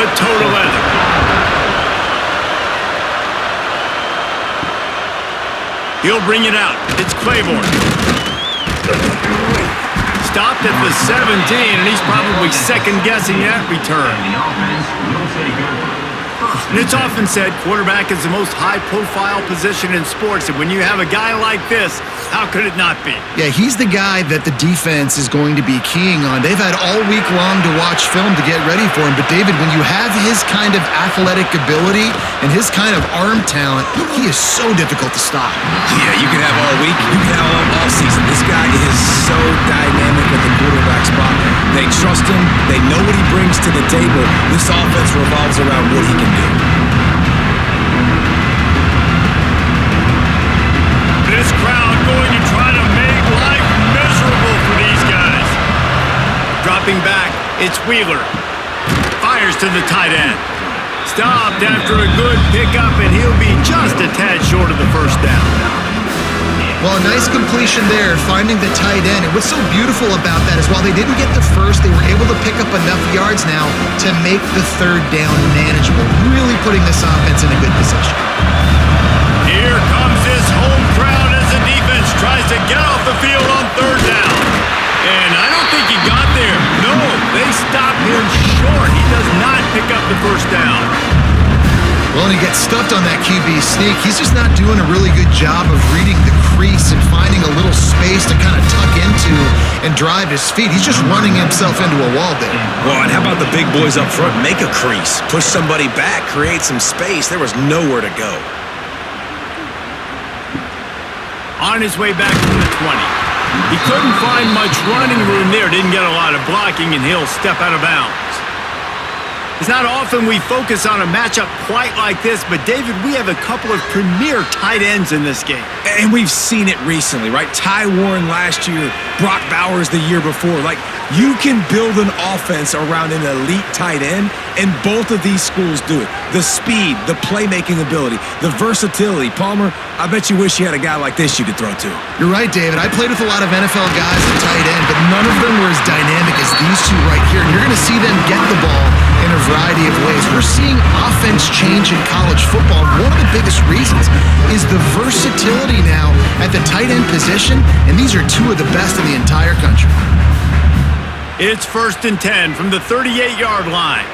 put toe to leather. He'll bring it out. It's Claiborne. Stopped at the 17, and he's probably second-guessing that return. And it's often said quarterback is the most high-profile position in sports, and when you have a guy like this, how could it not be? Yeah, he's the guy that the defense is going to be keying on. They've had all week long to watch film to get ready for him, but David, when you have his kind of athletic ability and his kind of arm talent, he is so difficult to stop. Yeah, you can have all week, you can have all season. This guy is so dynamic at the quarterback spot. They trust him. They know what he brings to the table. This offense revolves around what he can do. This crowd going to try to make life miserable for these guys. Dropping back, it's Wheeler. Fires to the tight end. Stopped after a good pickup, and he'll be just a tad short of the first down. Well, a nice completion there, finding the tight end. And what's so beautiful about that is while they didn't get the first, they were able to pick up enough yards now to make the third down manageable, really putting this offense in a good position. Here comes this home crowd as the defense tries to get off the field on third down. And I don't think he got there. No, they stopped him short. He does not pick up the first down. Well, and he gets stuffed on that QB sneak. He's just not doing a really good job of reading the crease and finding a little space to kind of tuck into and drive his feet. He's just running himself into a wall there. Well, and how about the big boys up front? Make a crease. Push somebody back. Create some space. There was nowhere to go. On his way back to the 20. He couldn't find much running room there. Didn't get a lot of blocking, and he'll step out of bounds. It's not often we focus on a matchup quite like this, but David, we have a couple of premier tight ends in this game. And we've seen it recently, right? Ty Warren last year, Brock Bowers the year before. Like, you can build an offense around an elite tight end, and both of these schools do it. The speed, the playmaking ability, the versatility. Palmer, I bet you wish you had a guy like this you could throw to. You're right, David. I played with a lot of NFL guys at tight end, but none of them were as dynamic as these two right here. And you're going to see them get the ball in a variety of ways. We're seeing offense change in college football. One of the biggest reasons is the versatility now at the tight end position, and these are two of the best in the entire country. It's 1st and 10 from the 38-yard line.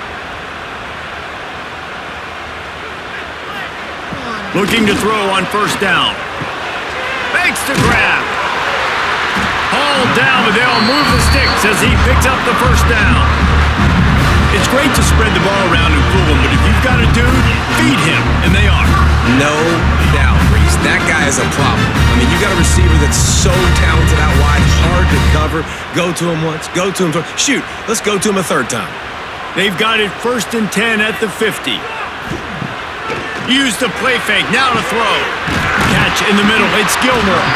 Looking to throw on first down. Makes the grab. Hauled down, but they'll move the sticks as he picks up the first down. It's great to spread the ball around and fool him, but if you've got a dude, feed him, and they are. No doubt, Reese. That guy is a problem. I mean, you got a receiver that's so talented out wide, hard to cover. Go to him once, go to him twice. Shoot, let's go to him a third time. They've got it 1st and 10 at the 50. Use the play fake, now to throw. Catch in the middle, it's Gilmore.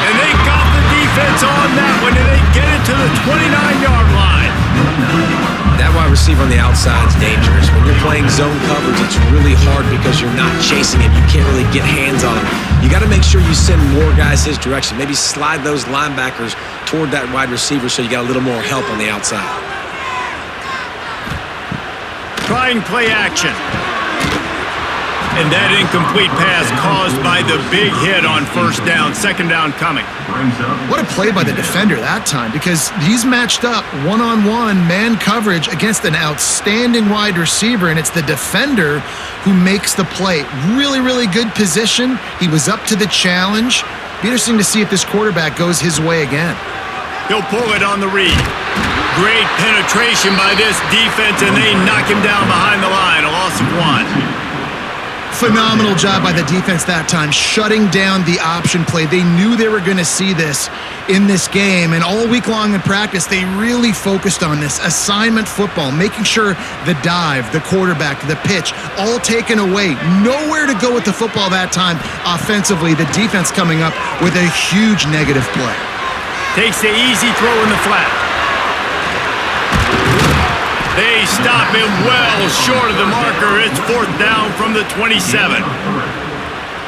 And they got the defense on that one, and they get it to the 29-yard line. That wide receiver on the outside is dangerous. When you're playing zone coverage, it's really hard because you're not chasing him. You can't really get hands on him. You got to make sure you send more guys his direction. Maybe slide those linebackers toward that wide receiver so you got a little more help on the outside. Trying play action. And that incomplete pass caused by the big hit on first down. Second down coming. What a play by the defender that time, because he's matched up one-on-one man coverage against an outstanding wide receiver, and it's the defender who makes the play. Really, really good position. He was up to the challenge. Be interesting to see if this quarterback goes his way again. He'll pull it on the read. Great penetration by this defense, and they knock him down behind the line. A loss of 1. Phenomenal job by the defense that time, shutting down the option play. They knew they were going to see this in this game, and all week long in practice, they really focused on this assignment football, making sure the dive, the quarterback, the pitch, all taken away. Nowhere to go with the football that time offensively. The defense coming up with a huge negative play. Takes the easy throw in the flat. They stop him well short of the marker. It's 4th down from the 27.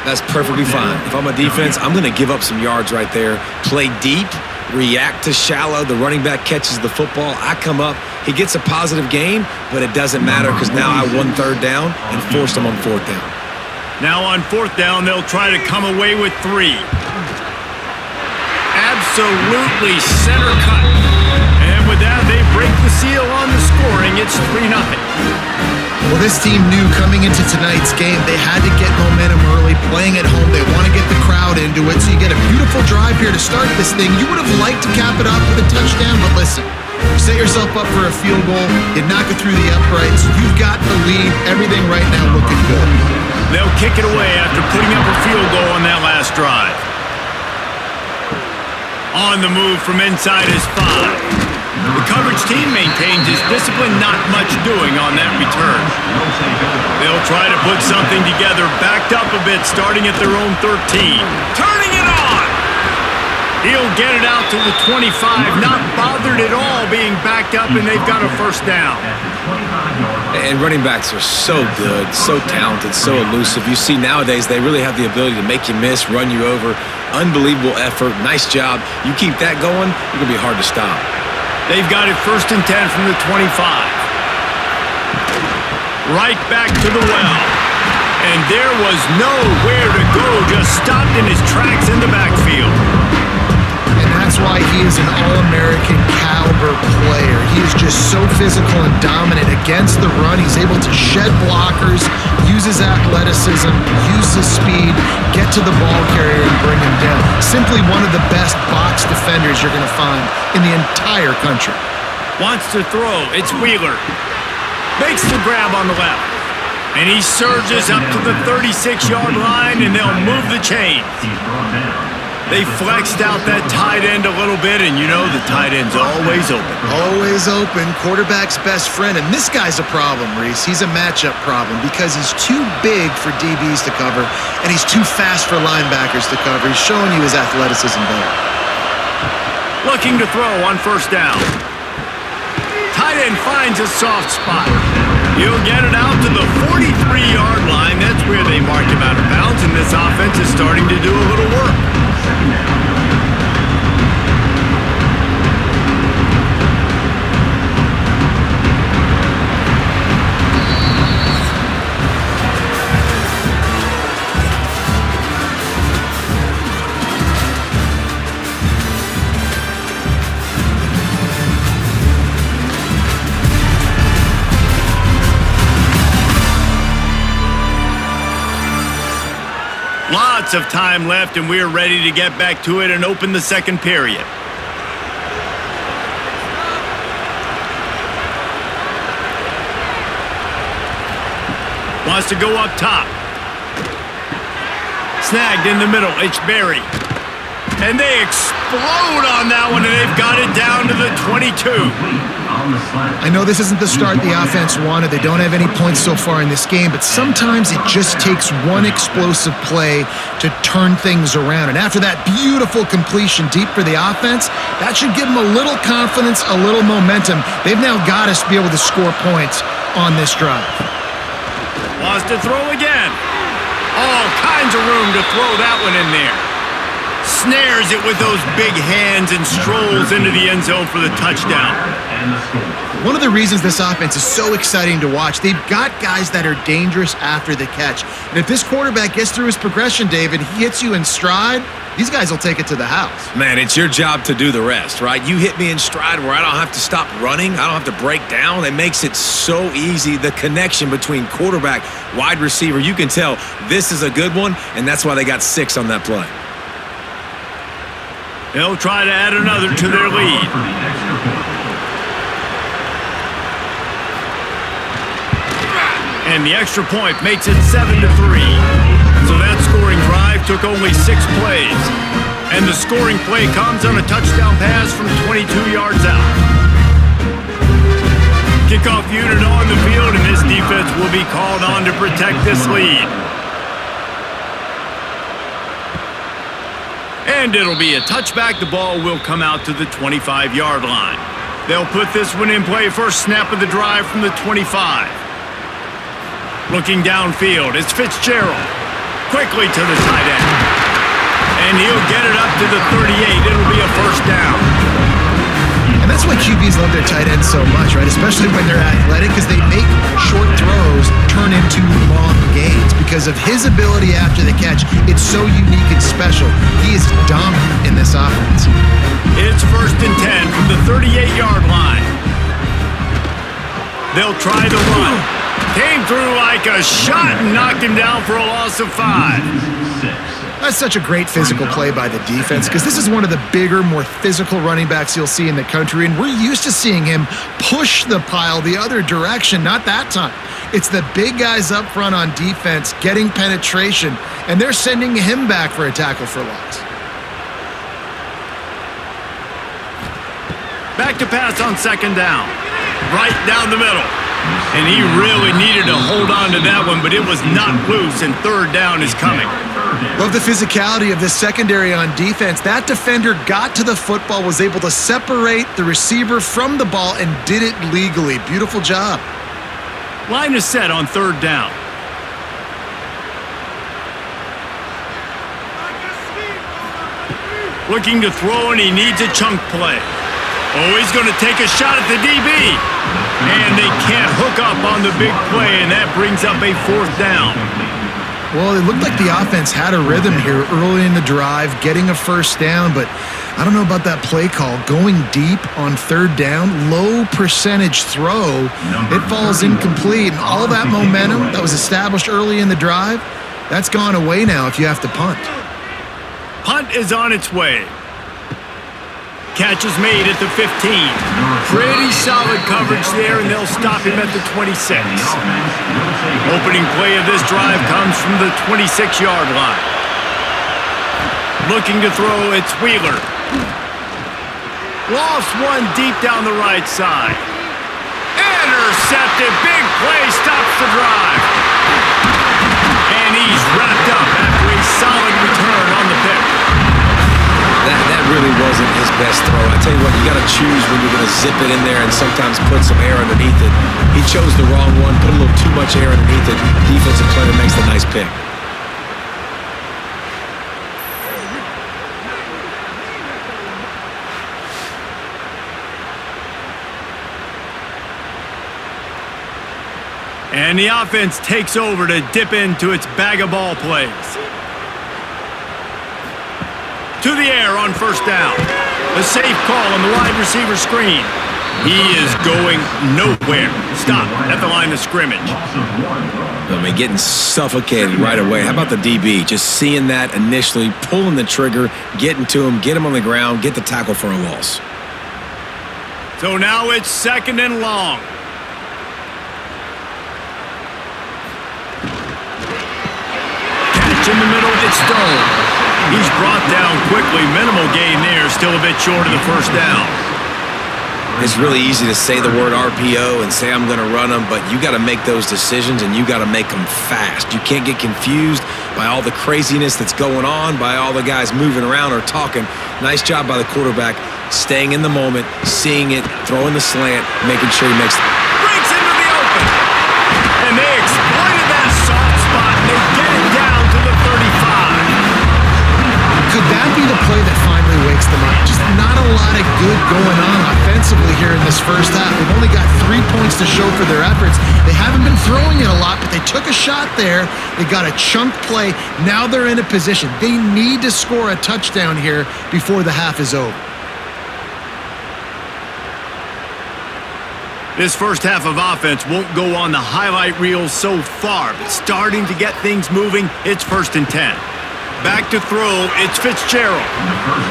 That's perfectly fine. If I'm a defense, I'm going to give up some yards right there. Play deep, react to shallow. The running back catches the football. I come up. He gets a positive gain, but it doesn't matter because now I won third down and forced him on fourth down. Now on fourth down, they'll try to come away with 3. Absolutely center cut. And with that, they break the seal on the scoring. It's 3-0. Well, this team knew coming into tonight's game they had to get momentum early, playing at home. They want to get the crowd into it, so you get a beautiful drive here to start this thing. You would have liked to cap it off with a touchdown, but listen, you set yourself up for a field goal, you knock it through the uprights, you've got the lead, everything right now looking good. They'll kick it away after putting up a field goal on that last drive. On the move from inside is 5. The coverage team maintains its discipline, not much doing on that return. They'll try to put something together, backed up a bit, starting at their own 13. Turning it on! He'll get it out to the 25, not bothered at all being backed up, and they've got a first down. And running backs are so good, so talented, so elusive. You see nowadays they really have the ability to make you miss, run you over. Unbelievable effort, nice job. You keep that going, you're going to be hard to stop. They've got it 1st and 10 from the 25. Right back to the well. And there was nowhere to go, just stopped in his tracks in the backfield. And that's why he is an All-American caliber player. He is just so physical and dominant against the run. He's able to shed blockers, use his athleticism, use his speed, get to the ball carrier and bring him down. Simply one of the best box defenders you're going to find in the entire country. Wants to throw. It's Wheeler. Makes the grab on the left. And he surges up to the 36-yard line, and they'll move the chains. They flexed out that tight end a little bit, and you know the tight end's always open. Always open, quarterback's best friend. And this guy's a problem, Reese. He's a matchup problem because he's too big for DBs to cover, and he's too fast for linebackers to cover. He's showing you his athleticism better. Looking to throw on first down. Tight end finds a soft spot. He'll get it out to the 43-yard line. That's where they mark him out of bounds, and this offense is starting to do a little work. Lots of time left, and we're ready to get back to it and open the second period. Wants to go up top. Snagged in the middle. It's Berry. And they explode on that one, and they've got it down to the 22. I know this isn't the start the offense wanted. They don't have any points so far in this game, but sometimes it just takes one explosive play to turn things around. And after that beautiful completion deep for the offense, that should give them a little confidence, a little momentum. They've now got us to be able to score points on this drive. Wants to throw again. All kinds of room to throw that one in there. Snares it with those big hands and strolls into the end zone for the touchdown. One of the reasons this offense is so exciting to watch, they've got guys that are dangerous after the catch. And if this quarterback gets through his progression, David, he hits you in stride, these guys will take it to the house. Man, it's your job to do the rest, right? You hit me in stride where I don't have to stop running. I don't have to break down. It makes it so easy. The connection between quarterback, wide receiver, you can tell this is a good one, and that's why they got 6 on that play. They'll try to add another to their lead. And the extra point makes it 7-3. So that scoring drive took only 6 plays. And the scoring play comes on a touchdown pass from 22 yards out. Kickoff unit on the field, and this defense will be called on to protect this lead. And it'll be a touchback. The ball will come out to the 25-yard line. They'll put this one in play. First snap of the drive from the 25. Looking downfield, it's Fitzgerald. Quickly to the tight end. And he'll get it up to the 38. It'll be a first down. And that's why QBs love their tight ends so much, right? Especially when they're athletic, because they make short throws turn into long gains. Because of his ability after the catch, it's so unique and special. He is dominant in this offense. It's 1st and 10 from the 38-yard line. They'll try the run. Came through like a shot and knocked him down for a loss of 5. That's such a great physical play by the defense because this is one of the bigger, more physical running backs you'll see in the country, and we're used to seeing him push the pile the other direction. Not that time. It's the big guys up front on defense getting penetration, and they're sending him back for a tackle for loss. Back to pass on 2nd down. Right down the middle. And he really needed to hold on to that one, but it was not loose, and 3rd down is coming. Love the physicality of this secondary on defense. That defender got to the football, was able to separate the receiver from the ball, and did it legally. Beautiful job. Line is set on 3rd down. Looking to throw, and he needs a chunk play. Oh, he's going to take a shot at the DB. And they can't hook up on the big play, and that brings up a 4th down. Well, it looked like the offense had a rhythm here early in the drive, getting a first down, but I don't know about that play call. Going deep on 3rd down, low percentage throw, it falls incomplete. And all that momentum that was established early in the drive, that's gone away now if you have to punt. Punt is on its way. Catch is made at the 15. Pretty solid coverage there, and they'll stop him at the 26. Opening play of this drive comes from the 26-yard line. Looking to throw, it's Wheeler. Lost one deep down the right side. Intercepted. Big play stops the drive. And he's wrapped up after a solid return on the pick. That really wasn't his best throw. I tell you what, you got to choose when you're going to zip it in there and sometimes put some air underneath it. He chose the wrong one, put a little too much air underneath it. Defensive player makes the nice pick. And the offense takes over to dip into its bag of ball plays. To the air on 1st down. A safe call on the wide receiver screen. He is going nowhere. Stop at the line of scrimmage. I mean, getting suffocated right away. How about the DB? Just seeing that initially, pulling the trigger, getting to him, get him on the ground, get the tackle for a loss. So now it's 2nd and long. Catch in the middle, it's Stone. He's brought down quickly. Minimal gain there. Still a bit short of the 1st down. It's really easy to say the word RPO and say I'm going to run them, but you got to make those decisions and you got to make them fast. You can't get confused by all the craziness that's going on, by all the guys moving around or talking. Nice job by the quarterback, staying in the moment, seeing it, throwing the slant, making sure he makes it. Breaks into the open. And they exploited that soft spot. They get it down to the 35. Could that be the play that finally wakes them up? Just not a lot of good going on offensively here in this first half. They've only got 3 points to show for their efforts. They haven't been throwing it a lot, but they took a shot there. They got a chunk play. Now they're in a position. They need to score a touchdown here before the half is over. This first half of offense won't go on the highlight reel so far, but starting to get things moving, it's 1st and 10. Back to throw, it's Fitzgerald.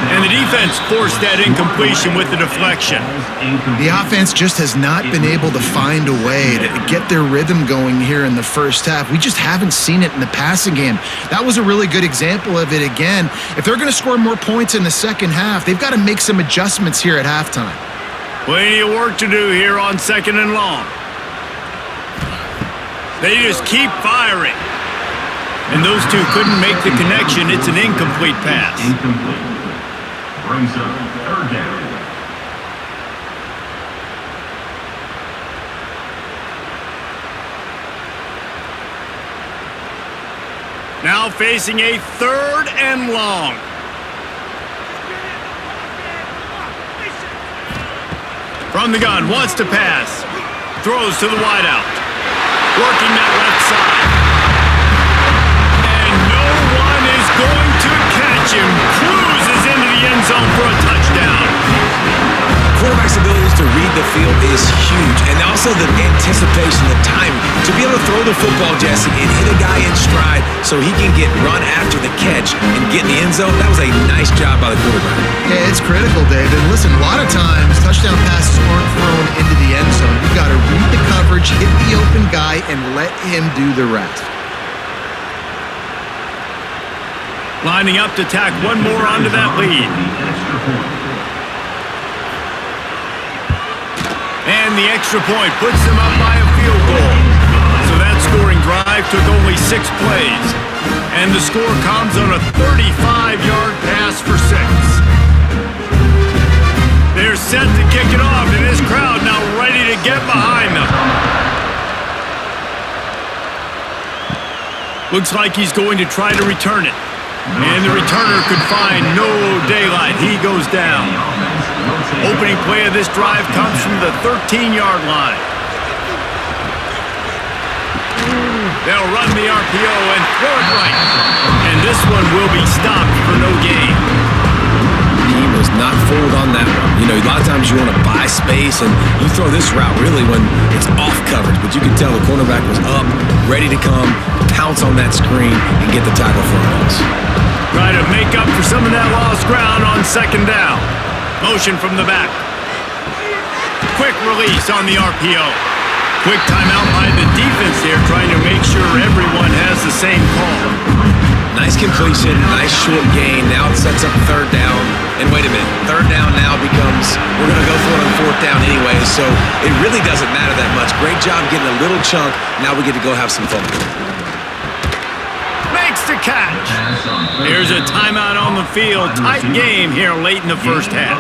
And the defense forced that incompletion with the deflection. The offense just has not been able to find a way to get their rhythm going here in the first half. We just haven't seen it in the passing game. That was a really good example of it again. If they're going to score more points in the second half, they've got to make some adjustments here at halftime. Plenty of work to do here on 2nd and long. They just keep firing. And those two couldn't make the connection. It's an incomplete pass. Incomplete. Brings up 3rd down. Now facing a 3rd and long. From the gun, wants to pass. Throws to the wideout. Working that left side. And no one is going to catch him. Cruises into the end zone for a touchdown. Quarterback's abilities to read the field is huge, and also the anticipation, the timing. To be able to throw the football, Jesse, and hit a guy in stride so he can get run after the catch and get in the end zone, that was a nice job by the quarterback. Yeah, it's critical, David. Listen, a lot of times touchdown passes aren't thrown into the end zone. You've got to read the coverage, hit the open guy, and let him do the rest. Lining up to tack one more onto that lead. And the extra point puts them up by a field goal. So that scoring drive took only 6 plays. And the score comes on a 35-yard pass for 6. They're set to kick it off, and this crowd now ready to get behind them. Looks like he's going to try to return it. And the returner could find no daylight. He goes down. Opening play of this drive comes from the 13-yard line. They'll run the RPO and throw it right. And this one will be stopped for no gain. He was not fooled on that one. You know, a lot of times you want to buy space, and you throw this route really when it's off coverage. But you can tell the cornerback was up, ready to come, pounce on that screen, and get the tackle for a loss. Try to make up for some of that lost ground on second down. Motion from the back. Quick release on the RPO. Quick timeout by the defense here, trying to make sure everyone has the same call. Nice completion, nice short gain. Now it sets up third down. And wait a minute, third down now becomes, we're going to go for it on fourth down anyway, so it really doesn't matter that much. Great job getting a little chunk. Now we get to go have some fun. Makes the catch. Here's a timeout on the field. Tight game here late in the first half.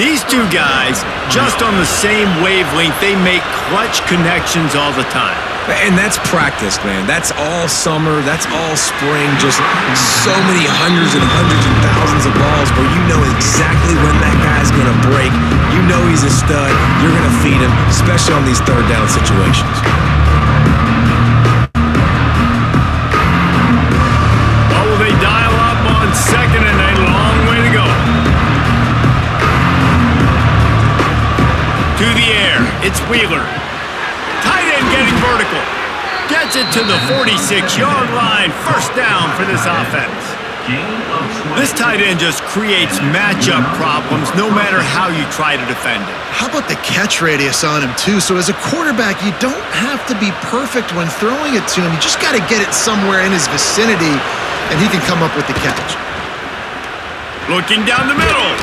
These two guys, just on the same wavelength, they make clutch connections all the time. And that's practice, man. That's all summer. That's all spring. Just so many hundreds and thousands of balls where you know exactly when that guy's going to break. You know he's a stud. You're going to feed him, especially on these third down situations. What will they dial up on second and a long way to go? To the air, it's Wheeler. Tight end getting vertical. Gets it to the 46-yard line. First down for this offense. This tight end just creates matchup problems no matter how you try to defend it. How about the catch radius on him, too? So as a quarterback, you don't have to be perfect when throwing it to him. You just got to get it somewhere in his vicinity, and he can come up with the catch. Looking down the middle.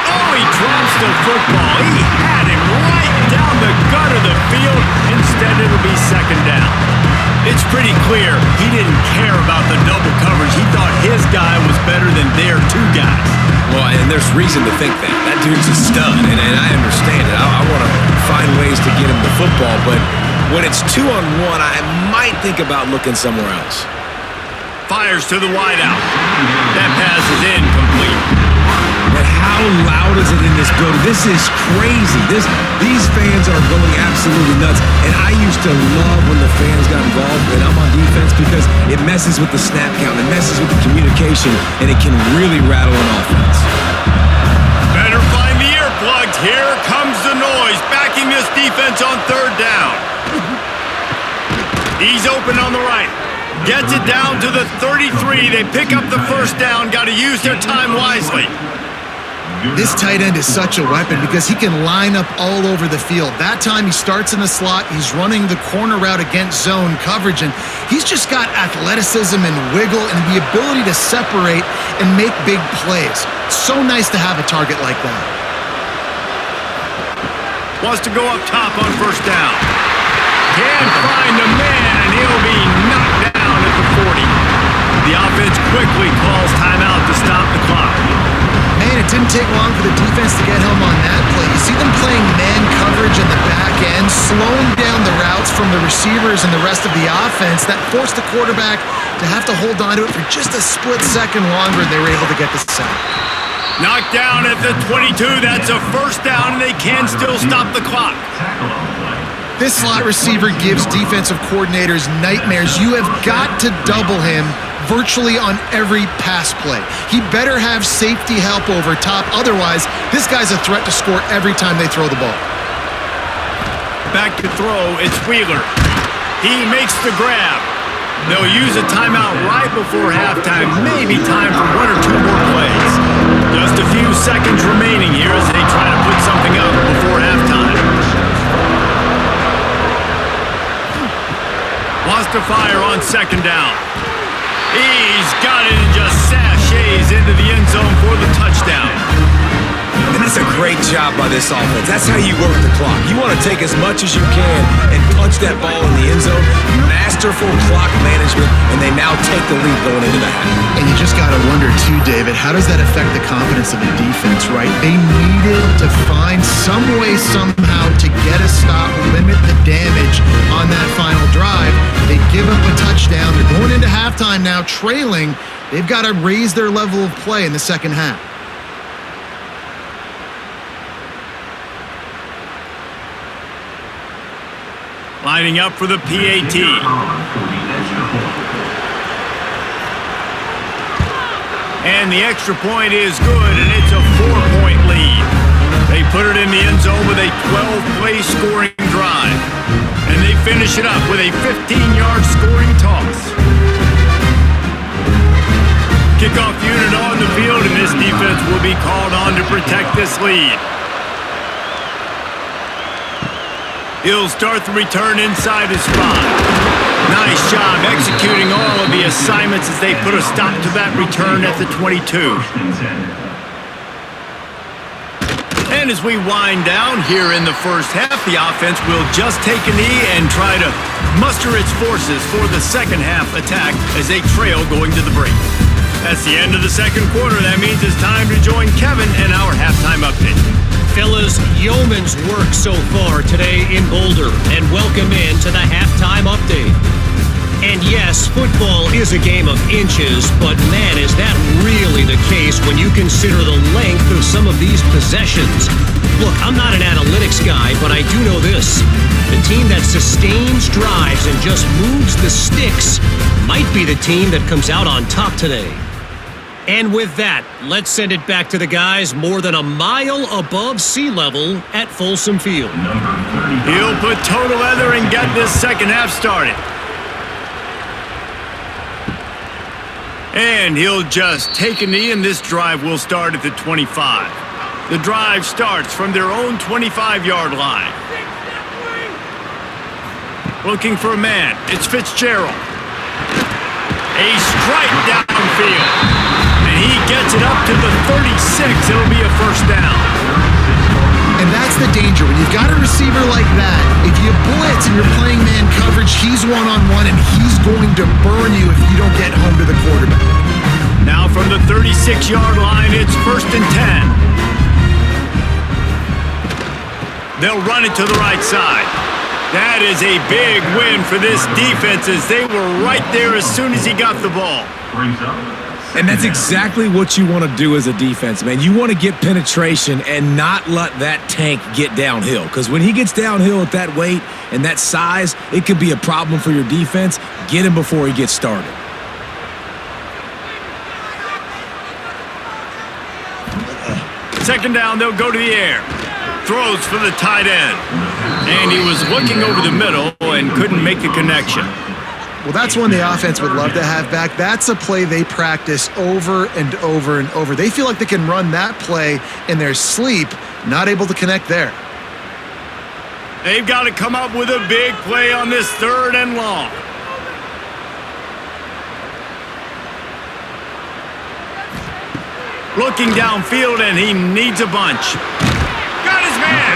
Oh, he drops the football. He had him right down the gut of the field. Instead, it'll be second down. It's pretty clear he didn't care about the double coverage. He thought his guy was better than their two guys. Well, and there's reason to think that. That dude's a stud, and I understand it. I want to find ways to get him the football, but when it's 2-on-1, I might think about looking somewhere else. Fires to the wideout. That pass is incomplete. But how loud is it in this building? This is crazy. These fans are going absolutely nuts. And I used to love when the fans got involved and I'm on defense because it messes with the snap count, it messes with the communication, and it can really rattle an offense. Better find the earplugs. Here comes the noise, backing this defense on third down. He's open on the right. Gets it down to the 33. They pick up the first down. Got to use their time wisely. This tight end is such a weapon because he can line up all over the field. That time he starts in the slot, he's running the corner route against zone coverage, and he's just got athleticism and wiggle and the ability to separate and make big plays. So nice to have a target like that. Wants to go up top on first down. Can't find a man, and he'll be knocked down at the 40. The offense quickly calls timeout to stop the clock. Man, it didn't take long for the defense to get home on that play. You see them playing man coverage in the back end, slowing down the routes from the receivers and the rest of the offense. That forced the quarterback to have to hold on to it for just a split second longer, and they were able to get the sack. Knocked down at the 22. That's a first down, and they can still stop the clock. Tackle on the play. This slot receiver gives defensive coordinators nightmares. You have got to double him virtually on every pass play. He better have safety help over top. Otherwise, this guy's a threat to score every time they throw the ball. Back to throw, it's Wheeler. He makes the grab. They'll use a timeout right before halftime. Maybe time for one or two more plays. Just a few seconds remaining here as they try to put something up before halftime. Wants to fire on second down. He's got it and just sashays into the end zone for the touchdown. And that's a great job by this offense. That's how you work the clock. You want to take as much as you can and punch that ball in the end zone. Masterful clock management, and they now take the lead going into the half. And you just got to wonder, too, David, how does that affect the confidence of the defense, right? They needed to find some way, somehow, to get a stop, limit the damage on that final drive. They give up a touchdown. They're going into halftime now, trailing. They've got to raise their level of play in the second half. Lining up for the PAT. And the extra point is good, and it's a 4-point lead. They put it in the end zone with a 12-play scoring drive. And they finish it up with a 15-yard scoring toss. Kickoff unit on the field, and this defense will be called on to protect this lead. He'll start the return inside his spot. Nice job executing all of the assignments as they put a stop to that return at the 22. And as we wind down here in the first half, the offense will just take a knee and try to muster its forces for the second half attack as they trail going to the break. That's the end of the second quarter. That means it's time to join Kevin and our halftime update. Fellas, yeoman's work so far today in Boulder, and welcome in to the halftime update. And yes, football is a game of inches, but man, is that really the case when you consider the length of some of these possessions. Look, I'm not an analytics guy, but I do know this. The team that sustains drives and just moves the sticks might be the team that comes out on top today. And with that, let's send it back to the guys more than a mile above sea level at Folsom Field. He'll put total leather and get this second half started. And he'll just take a knee, and this drive will start at the 25. The drive starts from their own 25-yard line. Looking for a man. It's Fitzgerald. A strike downfield. He gets it up to the 36. It'll be a first down. And that's the danger. When you've got a receiver like that, if you blitz and you're playing man coverage, he's one-on-one, and he's going to burn you if you don't get home to the quarterback. Now from the 36-yard line, it's first and 10. They'll run it to the right side. That is a big win for this defense as they were right there as soon as he got the ball. Brings up. And that's exactly what you want to do as a defense, man. You want to get penetration and not let that tank get downhill. Because when he gets downhill at that weight and that size, it could be a problem for your defense. Get him before he gets started. Second down, they'll go to the air. Throws for the tight end. And he was looking over the middle and couldn't make the connection. Well, that's one the offense would love to have back. That's a play they practice over and over and over. They feel like they can run that play in their sleep, not able to connect there. They've got to come up with a big play on this third and long. Looking downfield, and he needs a bunch. Got his man.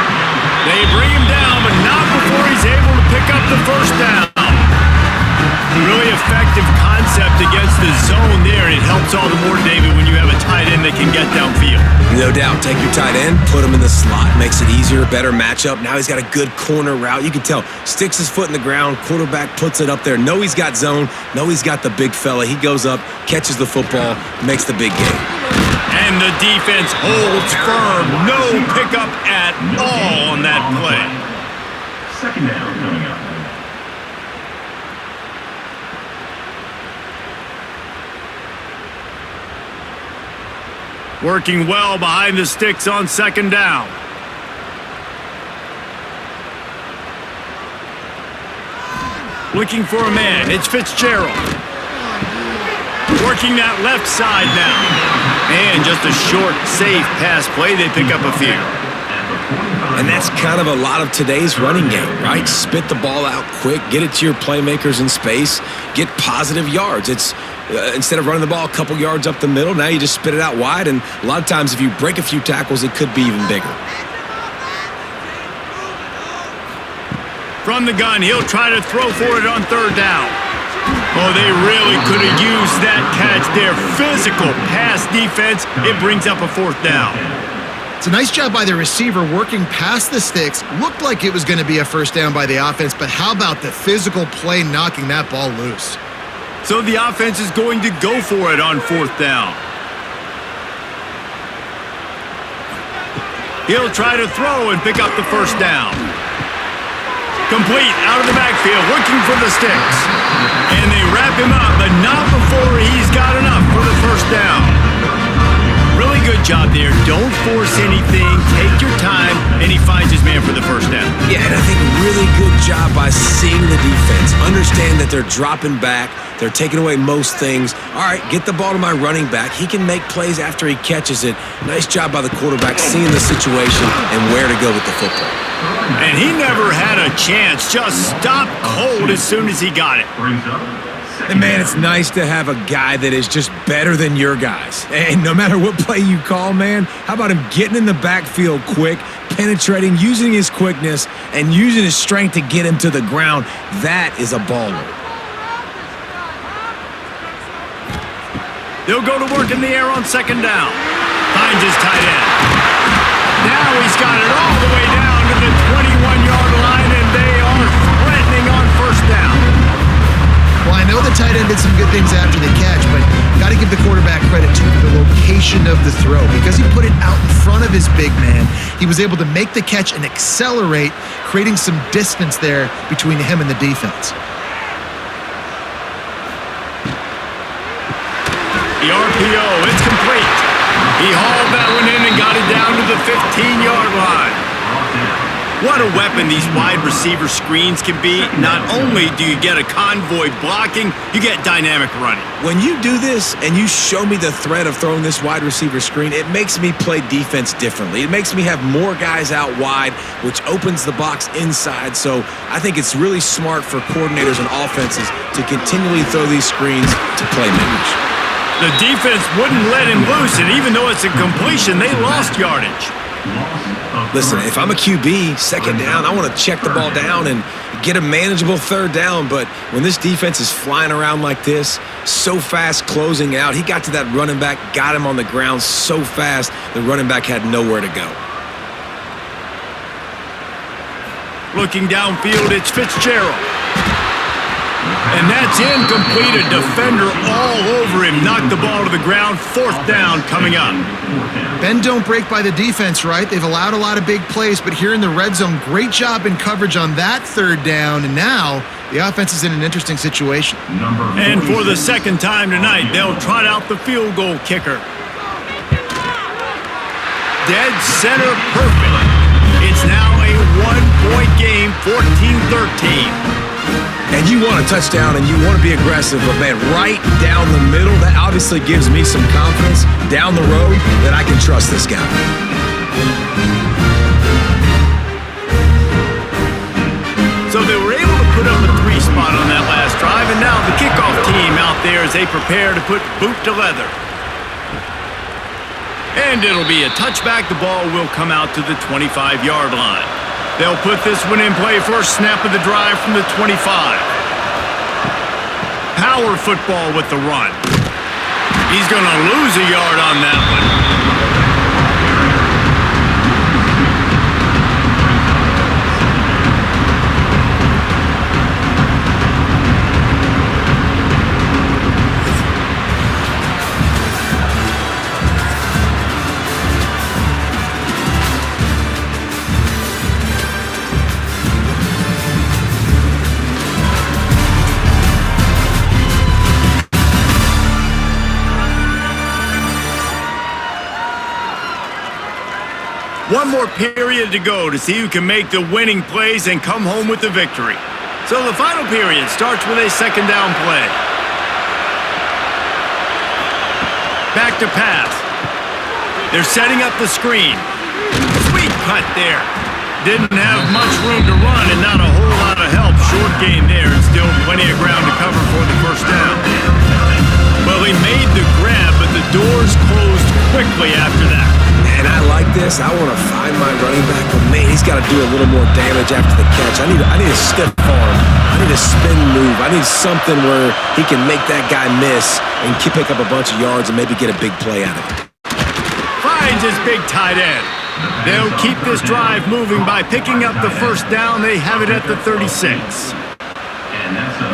They bring him down, but not before he's able to pick up the first down. Really effective concept against the zone there, and it helps all the more, David, when you have a tight end that can get downfield. No doubt. Take your tight end, put him in the slot, makes it easier, better matchup. Now he's got a good corner route. You can tell, sticks his foot in the ground, quarterback puts it up there. Know he's got zone, know he's got the big fella. He goes up, catches the football, makes the big game. And And the defense holds firm. No pickup at all on that play. Second down coming up. Working well behind the sticks on second down. Looking for a man. It's Fitzgerald. Working that left side now. And just a short, safe pass play. They pick up a few. And that's kind of a lot of today's running game, right? Spit the ball out quick, get it to your playmakers in space, get positive yards. It's instead of running the ball a couple yards up the middle, now you just spit it out wide, and a lot of times if you break a few tackles, it could be even bigger. From the gun, he'll try to throw for it on third down. Oh, they really could have used that catch there. Physical pass defense. It brings up a fourth down. It's a nice job by the receiver working past the sticks. Looked like it was going to be a first down by the offense, but how about the physical play knocking that ball loose? So the offense is going to go for it on fourth down. He'll try to throw and pick up the first down. Complete out of the backfield, looking for the sticks. And they wrap him up, but not before he's got enough for the first down. Really good job there. Don't force anything. Take your time, and he finds his man for the first down. Yeah, and I think really good job by seeing the defense. Understand that they're dropping back. They're taking away most things. All right, get the ball to my running back. He can make plays after he catches it. Nice job by the quarterback seeing the situation and where to go with the football. And he never had a chance. Just stopped cold as soon as he got it. And man, it's nice to have a guy that is just better than your guys. And no matter what play you call, man, how about him getting in the backfield quick, penetrating, using his quickness, and using his strength to get him to the ground? That is a baller. They'll go to work in the air on second down. Finds his tight end. Now he's got it all the way down to the 21-yard line, and they are threatening on first down. Well, I know the tight end did some good things after the catch, but got to give the quarterback credit to the location of the throw. Because he put it out in front of his big man, he was able to make the catch and accelerate, creating some distance there between him and the defense. The RPO, it's complete. He hauled that one in and got it down to the 15-yard line. What a weapon these wide receiver screens can be. Not only do you get a convoy blocking, you get dynamic running. When you do this and you show me the threat of throwing this wide receiver screen, it makes me play defense differently. It makes me have more guys out wide, which opens the box inside. So I think it's really smart for coordinators and offenses to continually throw these screens to playmakers. The defense wouldn't let him loose, and even though it's a completion, they lost yardage. Listen, if I'm a QB, second down, I want to check the ball down and get a manageable third down. But when this defense is flying around like this, so fast closing out, he got to that running back, got him on the ground so fast, the running back had nowhere to go. Looking downfield, it's Fitzgerald. And that's incomplete. A defender all over him. Knocked the ball to the ground. Fourth down coming up. Bend don't break by the defense, right? They've allowed a lot of big plays, but here in the red zone, great job in coverage on that third down. And now the offense is in an interesting situation. And for the second time tonight, they'll trot out the field goal kicker. Dead center perfect. It's now a one-point game, 14-13. And you want a touchdown and you want to be aggressive, but man, right down the middle, that obviously gives me some confidence down the road that I can trust this guy. So they were able to put up a 3 spot on that last drive, and now the kickoff team out there as they prepare to put boot to leather. And it'll be a touchback. The ball will come out to the 25-yard line. They'll put this one in play. First snap of the drive from the 25. Power football with the run. He's going to lose a yard on that one. One more period to go to see who can make the winning plays and come home with the victory. So the final period starts with a second down play. Back to pass. They're setting up the screen. Sweet cut there. Didn't have much room to run and not a whole lot of help. Short game there and still plenty of ground to cover for the first down. Well, he made the grab, but the doors closed quickly after that. And I like this. I want to find my running back, but man, he's got to do a little more damage after the catch. I need a stiff arm. I need a spin move. I need something where he can make that guy miss and pick up a bunch of yards and maybe get a big play out of it. Finds his big tight end. They'll keep this drive moving by picking up the first down. They have it at the 36.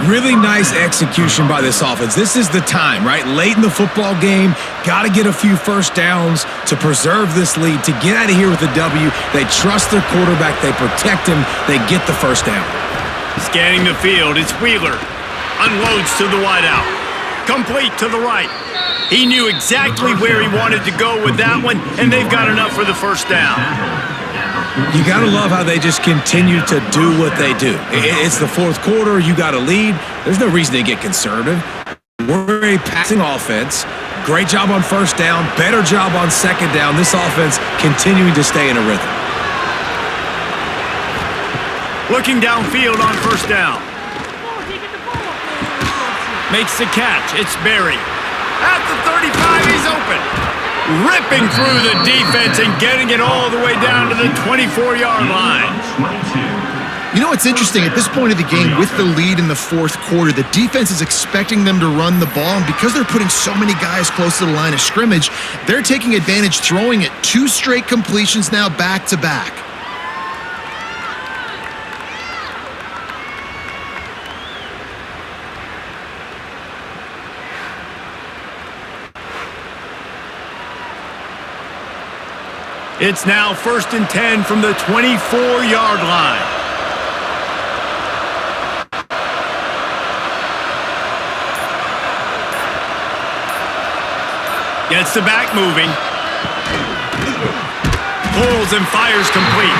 Really nice execution by this offense. This is the time, right? Late in the football game, got to get a few first downs to preserve this lead, to get out of here with a W. They trust their quarterback. They protect him. They get the first down. Scanning the field, it's Wheeler. Unloads to the wideout. Complete to the right. He knew exactly where he wanted to go with that one, and they've got enough for the first down. You got to love how they just continue to do what they do. It's the fourth quarter. You got a lead. There's no reason to get conservative. We're a passing offense. Great job on first down. Better job on second down. This offense continuing to stay in a rhythm. Looking downfield on first down. Makes the catch. It's Berry. At the 35, he's open. Ripping through the defense and getting it all the way down to the 24-yard line. You know what's interesting? At this point of the game, with the lead in the fourth quarter, the defense is expecting them to run the ball, and because they're putting so many guys close to the line of scrimmage, they're taking advantage, throwing it 2 straight completions now back-to-back. It's now 1st and 10 from the 24-yard line. Gets the back moving. Pulls and fires complete.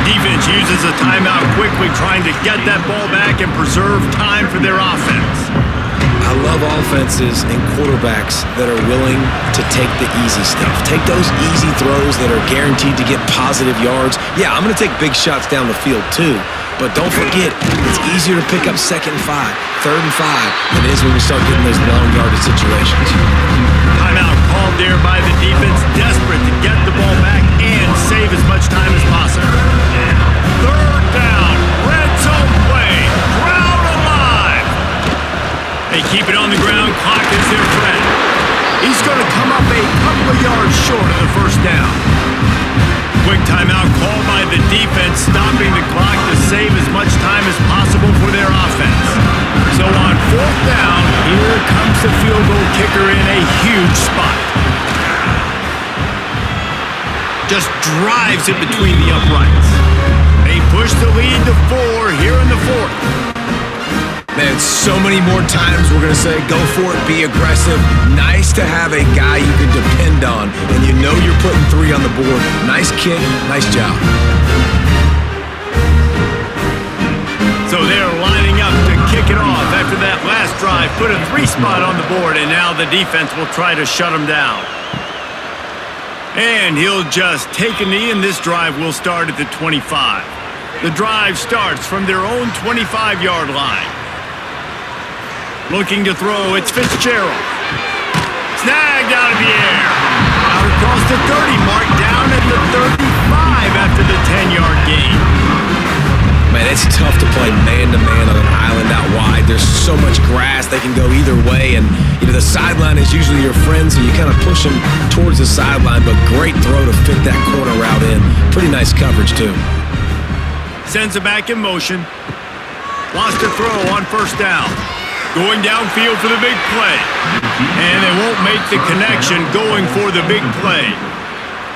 Defense uses a timeout quickly, trying to get that ball back and preserve time for their offense. I love offenses and quarterbacks that are willing to take the easy stuff. Take those easy throws that are guaranteed to get positive yards. Yeah, I'm going to take big shots down the field too, but don't forget, it's easier to pick up 2nd and 5, 3rd and 5 than it is when we start getting those long yardage situations. Timeout called there by the defense, desperate to get the ball back and save as much time as possible. 3rd down, red zone play, crowd alive. They keep it on the ground, clock is their friend. He's going to come up a couple of yards short of the first down. Quick timeout called by the defense, stopping the clock to save as much time as possible for their offense. So on 4th down, here comes the field goal kicker in a huge spot. Just drives it between the uprights. They push the lead to 4 here in the 4th. Man, so many more times we're going to say, go for it, be aggressive. Nice to have a guy you can depend on, and you know you're putting 3 on the board. Nice kick, nice job. So they're lining up to kick it off after that last drive. Put a 3 spot on the board, and now the defense will try to shut them down. And he'll just take a knee, and this drive will start at the 25. The drive starts from their own 25-yard line. Looking to throw, it's Fitzgerald. Snagged out of the air. Out across the 30 mark, down at the 35 after the 10-yard gain. Man, it's tough to play man-to-man on an island out wide. There's so much grass, they can go either way, and the sideline is usually your friend, so you kind of push them towards the sideline, but great throw to fit that corner route in. Pretty nice coverage, too. Sends it back in motion. Lost a throw on first down. Going downfield for the big play. And they won't make the connection going for the big play.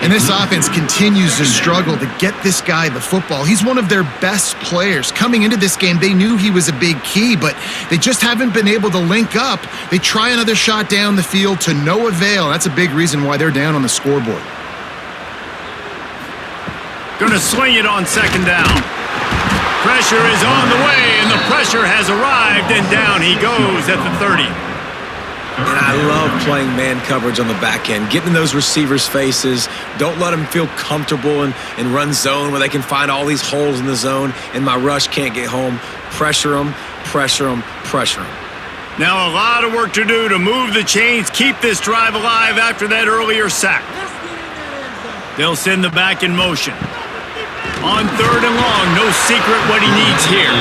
And this offense continues to struggle to get this guy the football. He's one of their best players. Coming into this game, they knew he was a big key, but they just haven't been able to link up. They try another shot down the field to no avail. That's a big reason why they're down on the scoreboard. Gonna sling it on second down. Pressure is on the way, and the pressure has arrived, and down he goes at the 30. And I love playing man coverage on the back end, getting in those receivers' faces. Don't let them feel comfortable and run zone where they can find all these holes in the zone, and my rush can't get home. Pressure them, pressure them, pressure them. Now a lot of work to do to move the chains, keep this drive alive after that earlier sack. They'll send the back in motion. On third and long, no secret what he needs here.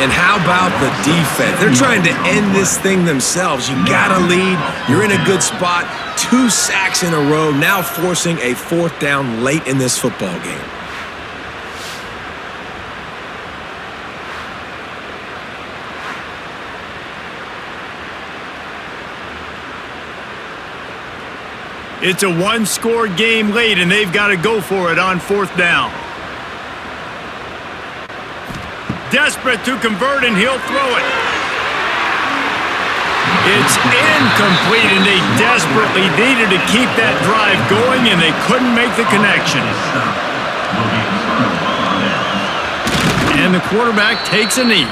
And how about the defense? They're trying to end this thing themselves. You got to lead. You're in a good spot. 2 sacks in a row, now forcing a 4th down late in this football game. It's a one-score game late, and they've got to go for it on 4th down. Desperate to convert, and he'll throw it. It's incomplete, and they desperately needed to keep that drive going, and they couldn't make the connection. And the quarterback takes a knee.